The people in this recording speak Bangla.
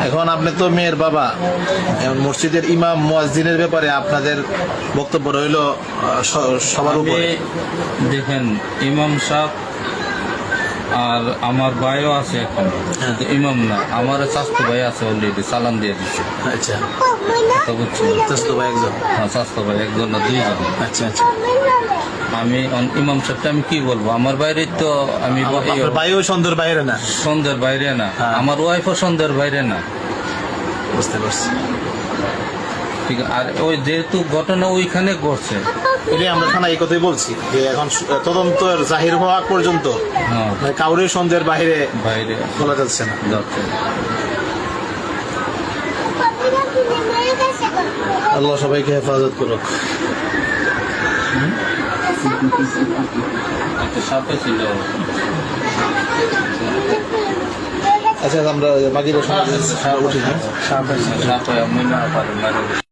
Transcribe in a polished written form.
এখন আপনি তো মেয়ের বাবা, এখন মসজিদের ইমাম মুয়াজ্জিনের ব্যাপারে আপনাদের বক্তব্য রইল সবার উপরে। দেখেন, ইমাম সাহেব আর আমার ভাইও আছে এখন, কিন্তু ইমাম না, আমার স্বাস্থ্য ভাই আছে, অলরেডি চালান দিয়ে দিচ্ছে। আচ্ছা, কথা বুঝছেন? স্বাস্থ্য ভাই একজন। হ্যাঁ, স্বাস্থ্য ভাই একজন না, দুইজন। আচ্ছা আচ্ছা, আমি ইমাম সাহেবটা আমি কি বলবো, আমার বাইরে তো আমি আপনার ভাইও সন্ধ্যের বাইরে না? সন্ধ্যের বাইরে না, হ্যাঁ। আমার ওয়াইফও সন্ধ্যের বাইরে না। বুঝতে পারছি। ঠিক আছে, আর ওই যেহেতু ঘটনা ওইখানে ঘটছে, এটাই আমরা থানা এই কথাই বলছি যে এখন তদন্ত জাহির হওয়া আগ পর্যন্ত হ্যাঁ, মানে কাউরে সন্ধ্যের বাইরে বাইরে বলা যাচ্ছে না। যাচ্ছে। আল্লাহ সবাইকে হেফাজত করুক। একটা সাপে ছিল। আচ্ছা, আমরা বাকিটা উঠি। সাপে আমি না পারি